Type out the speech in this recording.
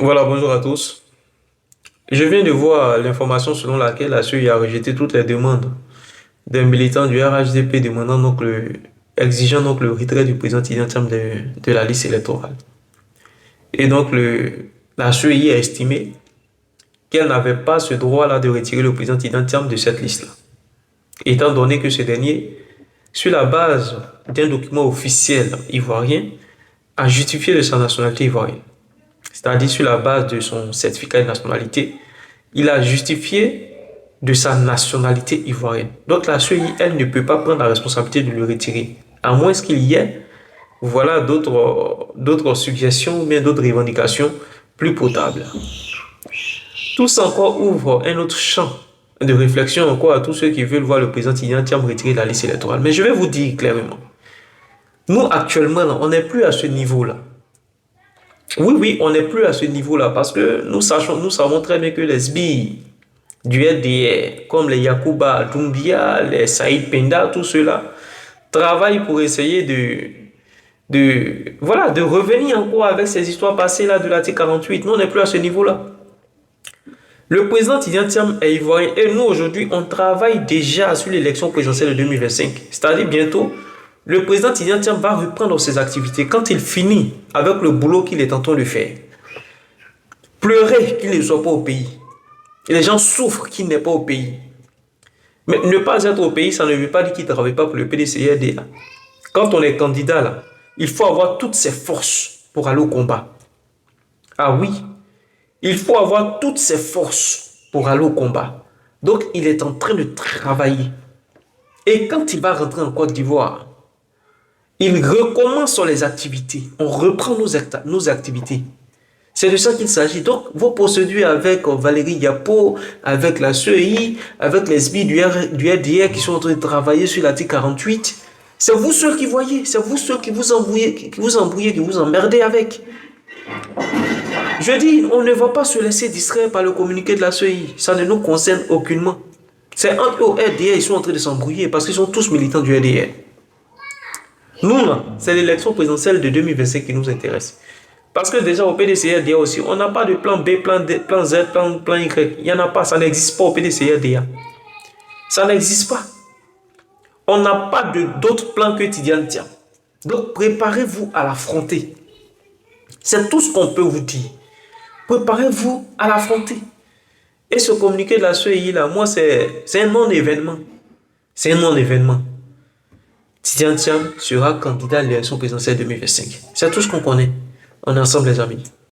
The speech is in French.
Voilà, bonjour à tous. Je viens de voir l'information selon laquelle la CEI a rejeté toutes les demandes d'un militant du RHDP exigeant donc le retrait du président Tidjane Thiam de la liste électorale. Et donc la CEI a estimé qu'elle n'avait pas ce droit-là de retirer le président Tidjane Thiam de cette liste-là, étant donné que ce dernier, sur la base d'un document officiel ivoirien, a justifié de sa nationalité ivoirienne. C'est-à-dire sur la base de son certificat de nationalité, il a justifié de sa nationalité ivoirienne. Donc la CEI, elle ne peut pas prendre la responsabilité de le retirer, à moins qu'il y ait voilà, d'autres suggestions ou bien d'autres revendications plus potables. Tout ça encore ouvre un autre champ de réflexion encore à tous ceux qui veulent voir le président Tidjane Thiam retirer de la liste électorale. Mais je vais vous dire clairement, nous actuellement, on n'est plus à ce niveau-là. Oui, on n'est plus à ce niveau-là parce que nous savons très bien que les SBI du RDR, comme les Yacouba Doumbia, les Saïd Penda, tout cela, travaillent pour essayer de revenir encore avec ces histoires passées-là de l'article 48. Nous, on n'est plus à ce niveau-là. Le président Tidjane Thiam est ivoirien et nous, aujourd'hui, on travaille déjà sur l'élection présidentielle de 2025. C'est-à-dire bientôt, le président Tidjane Thiam va reprendre ses activités quand il finit avec le boulot qu'il est en train de faire. Pleurer qu'il ne soit pas au pays. Et les gens souffrent qu'il n'est pas au pays. Mais ne pas être au pays, ça ne veut pas dire qu'il ne travaille pas pour le PDCRDA. Quand on est candidat, là, il faut avoir toutes ses forces pour aller au combat. Ah oui, il faut avoir toutes ses forces pour aller au combat. Donc, il est en train de travailler. Et quand il va rentrer en Côte d'Ivoire, il recommence sur les activités. On reprend nos activités. C'est de ça qu'il s'agit. Donc, vos procédures avec Valérie Yapo, avec la CEI, avec les SBI du RDR qui sont en train de travailler sur l'article 48, c'est vous seuls qui voyez. C'est vous seuls qui vous embrouillez, qui vous emmerdez avec. Je dis, on ne va pas se laisser distraire par le communiqué de la CEI. Ça ne nous concerne aucunement. C'est entre eux au RDR, ils sont en train de s'embrouiller parce qu'ils sont tous militants du RDR. Nous, là, c'est l'élection présidentielle de 2025 qui nous intéresse. Parce que déjà au PDCRDA aussi, on n'a pas de plan B, plan D, plan Z, plan Y. Il n'y en a pas, ça n'existe pas au PDCRDA. Ça n'existe pas. On n'a pas d'autre plan que Tidjane Thiam. Donc préparez-vous à l'affronter. C'est tout ce qu'on peut vous dire. Préparez-vous à l'affronter. Et ce communiqué de la CEI, là, moi, c'est un non-événement. C'est un non-événement. Tidjane Thiam sera candidat à l'élection présidentielle 2025. C'est tout ce qu'on connaît. On est ensemble, les amis.